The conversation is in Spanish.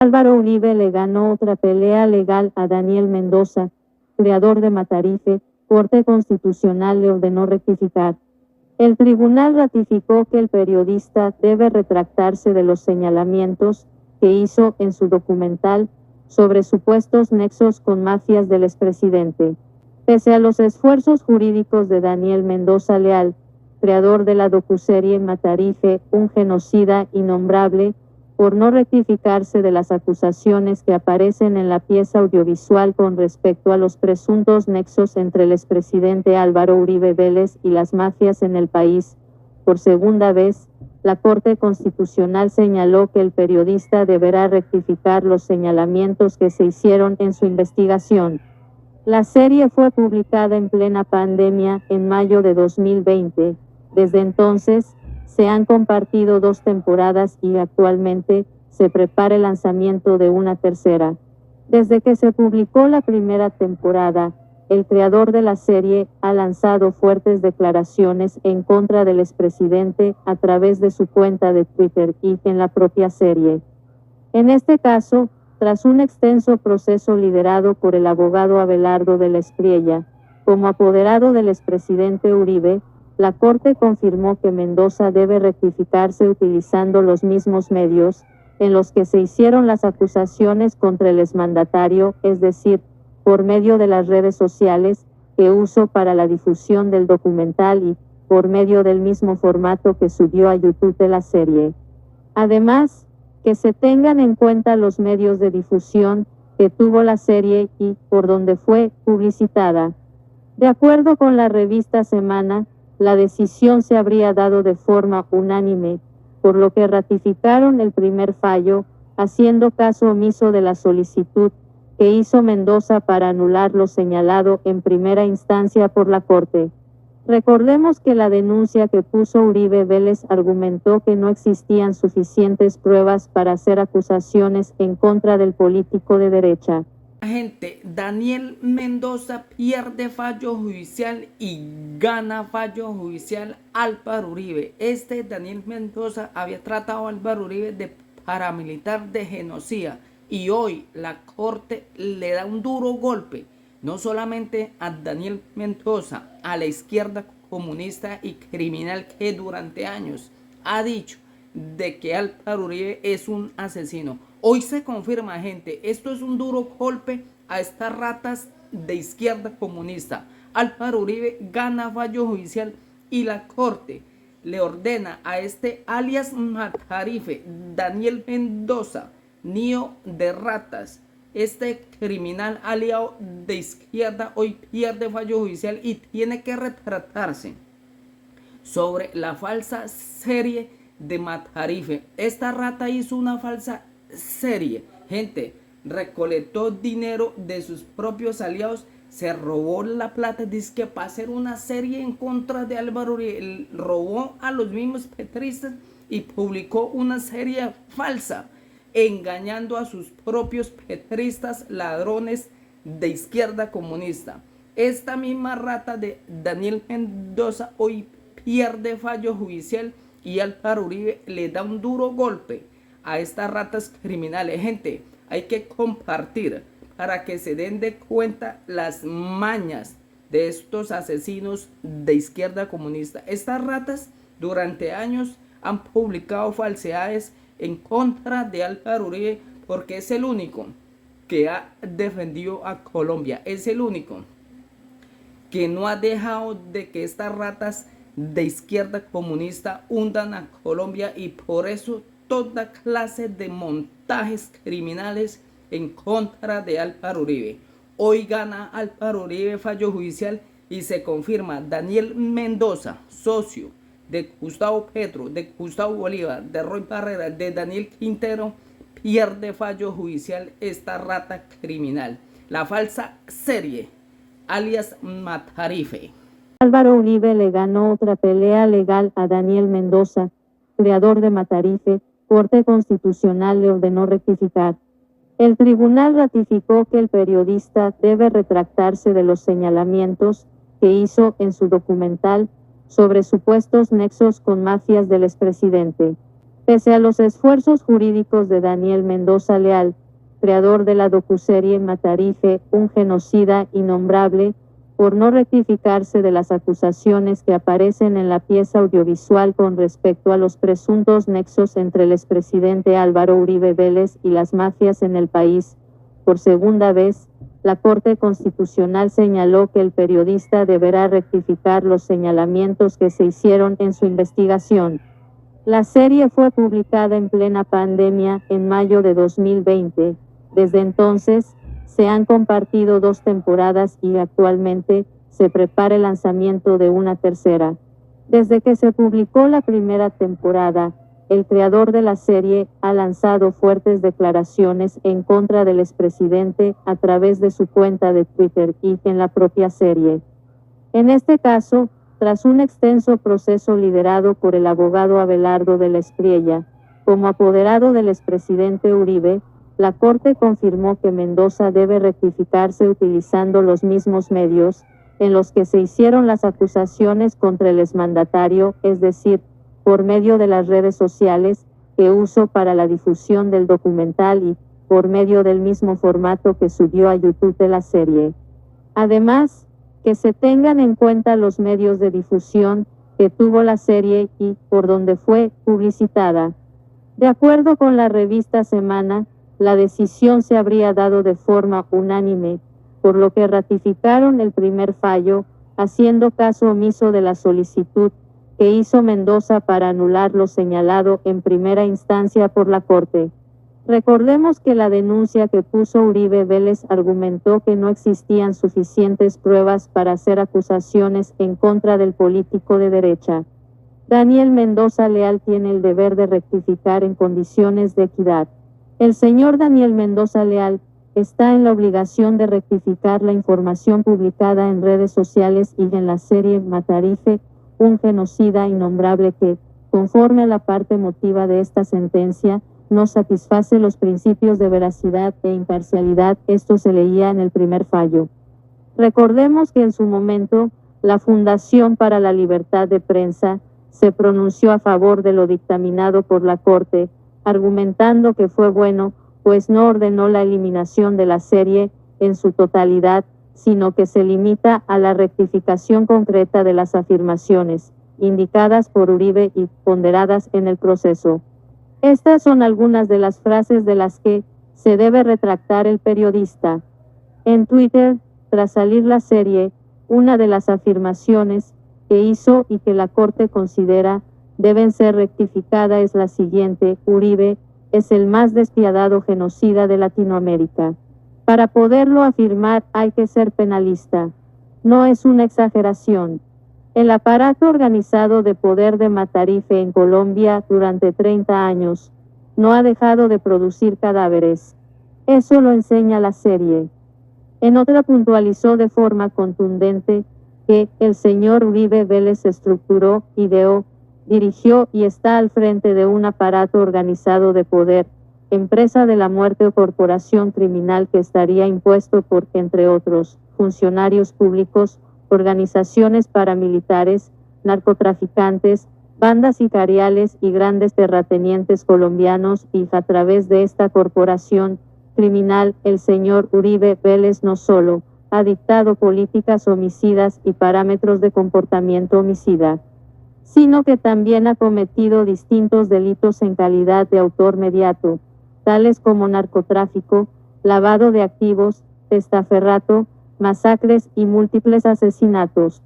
Álvaro Uribe le ganó otra pelea legal a Daniel Mendoza, creador de Matarife. Corte Constitucional le ordenó rectificar. El tribunal ratificó que el periodista debe retractarse de los señalamientos que hizo en su documental sobre supuestos nexos con mafias del expresidente. Pese a los esfuerzos jurídicos de Daniel Mendoza Leal, creador de la docuserie Matarife, un genocida innombrable, por no rectificarse de las acusaciones que aparecen en la pieza audiovisual con respecto a los presuntos nexos entre el expresidente Álvaro Uribe Vélez y las mafias en el país. Por segunda vez, la Corte Constitucional señaló que el periodista deberá rectificar los señalamientos que se hicieron en su investigación. La serie fue publicada en plena pandemia en mayo de 2020. Desde entonces, se han compartido 2 temporadas y actualmente se prepara el lanzamiento de una tercera. Desde que se publicó la primera temporada, el creador de la serie ha lanzado fuertes declaraciones en contra del expresidente a través de su cuenta de Twitter y en la propia serie. En este caso, tras un extenso proceso liderado por el abogado Abelardo de la Espriella, como apoderado del expresidente Uribe, la Corte confirmó que Mendoza debe rectificarse utilizando los mismos medios en los que se hicieron las acusaciones contra el exmandatario, es decir, por medio de las redes sociales que usó para la difusión del documental y por medio del mismo formato que subió a YouTube de la serie. Además, que se tengan en cuenta los medios de difusión que tuvo la serie y por donde fue publicitada. De acuerdo con la revista Semana, la decisión se habría dado de forma unánime, por lo que ratificaron el primer fallo, haciendo caso omiso de la solicitud que hizo Mendoza para anular lo señalado en primera instancia por la Corte. Recordemos que la denuncia que puso Uribe Vélez argumentó que no existían suficientes pruebas para hacer acusaciones en contra del político de derecha. Gente, Daniel Mendoza pierde fallo judicial y gana fallo judicial Álvaro Uribe. Daniel Mendoza había tratado a Álvaro Uribe de paramilitar, de genocida, y hoy la Corte le da un duro golpe, no solamente a Daniel Mendoza, a la izquierda comunista y criminal que durante años ha dicho de que Álvaro Uribe es un asesino. Hoy se confirma, gente, esto es un duro golpe a estas ratas de izquierda comunista. Álvaro Uribe gana fallo judicial y la Corte le ordena a alias Matarife, Daniel Mendoza, niño de ratas, criminal aliado de izquierda, hoy pierde fallo judicial y tiene que retratarse sobre la falsa serie de Matarife. Esta rata hizo una falsa serie, gente, recolectó dinero de sus propios aliados, se robó la plata, dice que para hacer una serie en contra de Álvaro Uribe, robó a los mismos petristas y publicó una serie falsa, engañando a sus propios petristas, ladrones de izquierda comunista. Esta misma rata de Daniel Mendoza hoy pierde fallo judicial y Álvaro Uribe le da un duro golpe a estas ratas criminales. Gente, hay que compartir para que se den de cuenta las mañas de estos asesinos de izquierda comunista. Estas ratas durante años han publicado falsedades en contra de Álvaro Uribe porque es el único que ha defendido a Colombia, es el único que no ha dejado de que estas ratas de izquierda comunista hundan a Colombia, y por eso toda clase de montajes criminales en contra de Álvaro Uribe. Hoy gana Álvaro Uribe fallo judicial y se confirma Daniel Mendoza, socio de Gustavo Petro, de Gustavo Bolívar, de Roy Barrera, de Daniel Quintero, pierde fallo judicial esta rata criminal. La falsa serie, alias Matarife. Álvaro Uribe le ganó otra pelea legal a Daniel Mendoza, creador de Matarife. Corte Constitucional le ordenó rectificar. El tribunal ratificó que el periodista debe retractarse de los señalamientos que hizo en su documental sobre supuestos nexos con mafias del expresidente. Pese a los esfuerzos jurídicos de Daniel Mendoza Leal, creador de la docuserie Matarife, un genocida innombrable, por no rectificarse de las acusaciones que aparecen en la pieza audiovisual con respecto a los presuntos nexos entre el expresidente Álvaro Uribe Vélez y las mafias en el país, por segunda vez, la Corte Constitucional señaló que el periodista deberá rectificar los señalamientos que se hicieron en su investigación. La serie fue publicada en plena pandemia en mayo de 2020. Desde entonces, se han compartido 2 temporadas y actualmente se prepara el lanzamiento de una tercera. Desde que se publicó la primera temporada, el creador de la serie ha lanzado fuertes declaraciones en contra del expresidente a través de su cuenta de Twitter y en la propia serie. En este caso, tras un extenso proceso liderado por el abogado Abelardo de la Espriella, como apoderado del expresidente Uribe, la Corte confirmó que Mendoza debe rectificarse utilizando los mismos medios en los que se hicieron las acusaciones contra el exmandatario, es decir, por medio de las redes sociales que usó para la difusión del documental y por medio del mismo formato que subió a YouTube de la serie. Además, que se tengan en cuenta los medios de difusión que tuvo la serie y por donde fue publicitada. De acuerdo con la revista Semana, la decisión se habría dado de forma unánime, por lo que ratificaron el primer fallo, haciendo caso omiso de la solicitud que hizo Mendoza para anular lo señalado en primera instancia por la Corte. Recordemos que la denuncia que puso Uribe Vélez argumentó que no existían suficientes pruebas para hacer acusaciones en contra del político de derecha. Daniel Mendoza Leal tiene el deber de rectificar en condiciones de equidad. El señor Daniel Mendoza Leal está en la obligación de rectificar la información publicada en redes sociales y en la serie Matarife, un genocida innombrable que, conforme a la parte motiva de esta sentencia, no satisface los principios de veracidad e imparcialidad. Esto se leía en el primer fallo. Recordemos que en su momento, la Fundación para la Libertad de Prensa se pronunció a favor de lo dictaminado por la Corte, argumentando que fue bueno, pues no ordenó la eliminación de la serie en su totalidad, sino que se limita a la rectificación concreta de las afirmaciones indicadas por Uribe y ponderadas en el proceso. Estas son algunas de las frases de las que se debe retractar el periodista. En Twitter, tras salir la serie, una de las afirmaciones que hizo y que la Corte considera deben ser rectificada es la siguiente: Uribe es el más despiadado genocida de Latinoamérica. Para poderlo afirmar hay que ser penalista. No es una exageración. El aparato organizado de poder de Matarife en Colombia durante 30 años no ha dejado de producir cadáveres. Eso lo enseña la serie. En otra puntualizó de forma contundente que el señor Uribe Vélez estructuró, ideó, dirigió y está al frente de un aparato organizado de poder, empresa de la muerte o corporación criminal que estaría impuesto por, entre otros, funcionarios públicos, organizaciones paramilitares, narcotraficantes, bandas sicariales y grandes terratenientes colombianos, y a través de esta corporación criminal el señor Uribe Vélez no solo ha dictado políticas homicidas y parámetros de comportamiento homicida, sino que también ha cometido distintos delitos en calidad de autor mediato, tales como narcotráfico, lavado de activos, testaferrato, masacres y múltiples asesinatos.